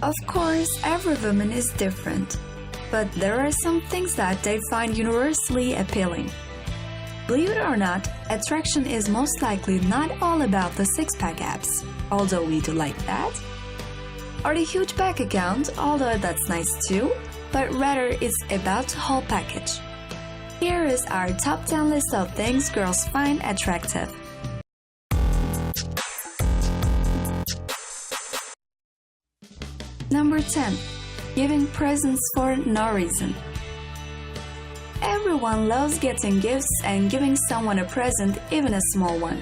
Of course, every woman is different, but there are some things that they find universally appealing. Believe it or not, attraction is most likely not all about the six-pack abs, although we do like that, or the huge bank account, although that's nice too, but rather it's about the whole package. Here is our top 10 list of things girls find attractive. Number 10. Giving presents for no reason. Everyone loves getting gifts and giving someone a present, even a small one.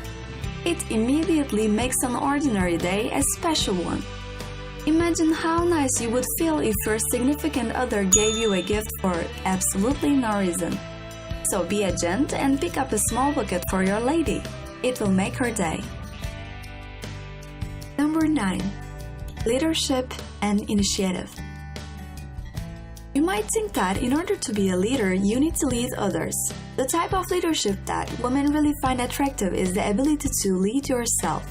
It immediately makes an ordinary day a special one. Imagine how nice you would feel if your significant other gave you a gift for absolutely no reason. So be a gent and pick up a small bucket for your lady. It will make her day. Number 9. Leadership and initiative. You might think that in order to be a leader, you need to lead others. The type of leadership that women really find attractive is the ability to lead yourself.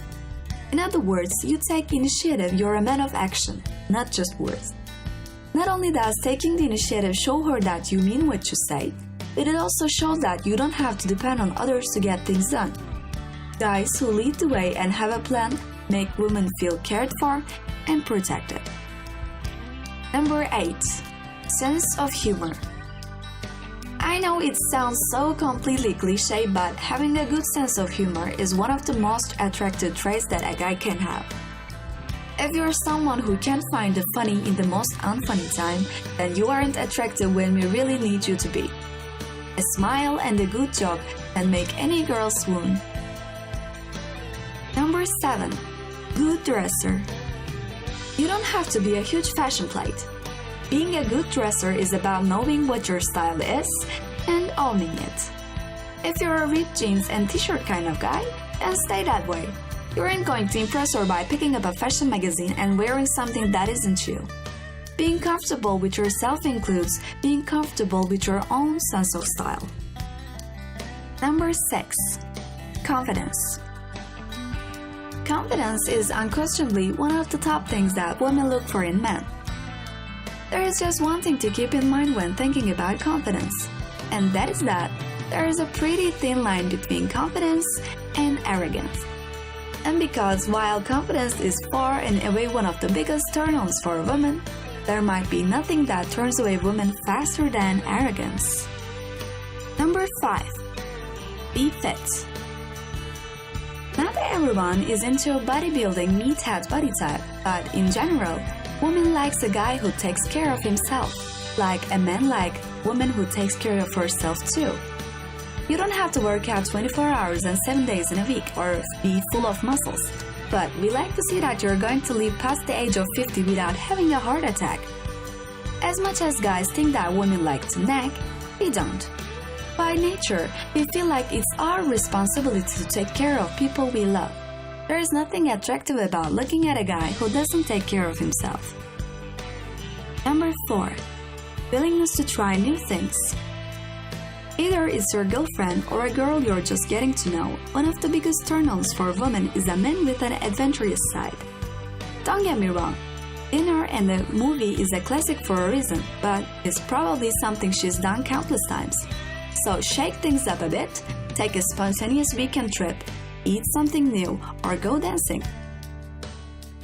In other words, you take initiative, you're a man of action, not just words. Not only does taking the initiative show her that you mean what you say, but it also shows that you don't have to depend on others to get things done. Guys who lead the way and have a plan make women feel cared for and protected. Number 8. Sense of humor. I know it sounds so completely cliche, but having a good sense of humor is one of the most attractive traits that a guy can have. If you're someone who can't find the funny in the most unfunny time, then you aren't attractive when we really need you to be. A smile and a good joke can make any girl swoon. Number 7. Good dresser. You don't have to be a huge fashion plate. Being a good dresser is about knowing what your style is and owning it. If you're a ripped jeans and t-shirt kind of guy, then stay that way. You aren't going to impress her by picking up a fashion magazine and wearing something that isn't you. Being comfortable with yourself includes being comfortable with your own sense of style. Number 6. Confidence. Confidence is unquestionably one of the top things that women look for in men. There is just one thing to keep in mind when thinking about confidence, and that is that there is a pretty thin line between confidence and arrogance. And because while confidence is far and away one of the biggest turn-ons for women, there might be nothing that turns away women faster than arrogance. Number 5. Be fit. Not everyone is into bodybuilding meathead body type, but in general, woman likes a guy who takes care of himself, like a man like woman who takes care of herself too. You don't have to work out 24 hours and 7 days in a week or be full of muscles, but we like to see that you're going to live past the age of 50 without having a heart attack. As much as guys think that women like to nag, we don't. By nature, we feel like it's our responsibility to take care of people we love. There is nothing attractive about looking at a guy who doesn't take care of himself. Number 4. Willingness to try new things. Either it's your girlfriend or a girl you're just getting to know, one of the biggest turn-ons for women is a man with an adventurous side. Don't get me wrong, dinner and a movie is a classic for a reason, but it's probably something she's done countless times. So shake things up a bit, take a spontaneous weekend trip, eat something new, or go dancing.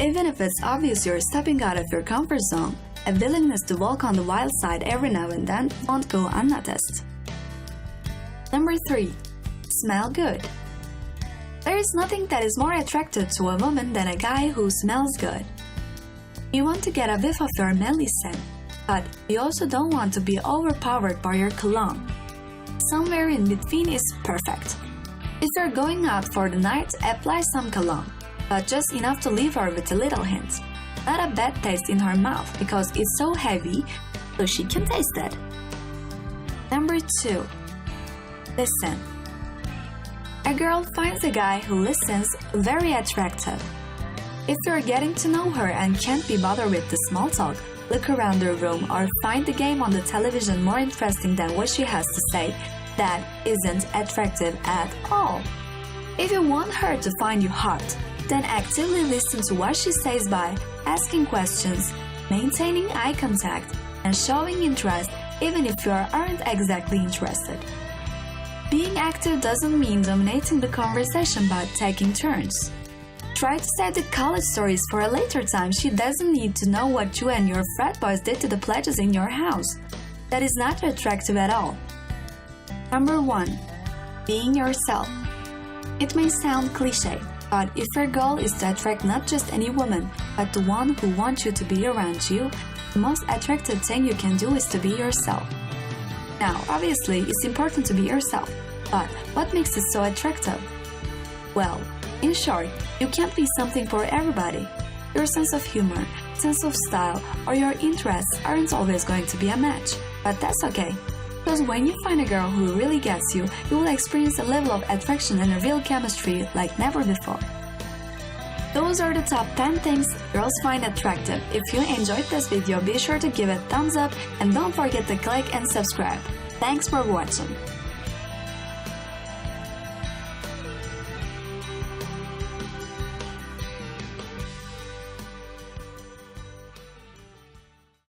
Even if it's obvious you're stepping out of your comfort zone, a willingness to walk on the wild side every now and then won't go unnoticed. Number 3. Smell good. There is nothing that is more attractive to a woman than a guy who smells good. You want to get a whiff of your manly scent, but you also don't want to be overpowered by your cologne. Somewhere in between is perfect. If you're going out for the night, apply some cologne, but just enough to leave her with a little hint. Not a bad taste in her mouth because it's so heavy, so she can taste it. Number 2. Listen. A girl finds a guy who listens very attractive. If you're getting to know her and can't be bothered with the small talk, look around the room or find the game on the television more interesting than what she has to say, that isn't attractive at all. If you want her to find you hot, then actively listen to what she says by asking questions, maintaining eye contact, and showing interest even if you aren't exactly interested. Being active doesn't mean dominating the conversation but taking turns. Try to save the college stories for a later time. She doesn't need to know what you and your frat boys did to the pledges in your house. That is not attractive at all. Number 1. Being yourself. It may sound cliché, but if your goal is to attract not just any woman, but the one who wants you to be around you, the most attractive thing you can do is to be yourself. Now, obviously, it's important to be yourself, but what makes it so attractive? Well, in short, you can't be something for everybody. Your sense of humor, sense of style, or your interests aren't always going to be a match, but that's okay. Because when you find a girl who really gets you, you will experience a level of attraction and a real chemistry like never before. Those are the top 10 things girls find attractive. If you enjoyed this video, be sure to give it a thumbs up and don't forget to click and subscribe. Thanks for watching.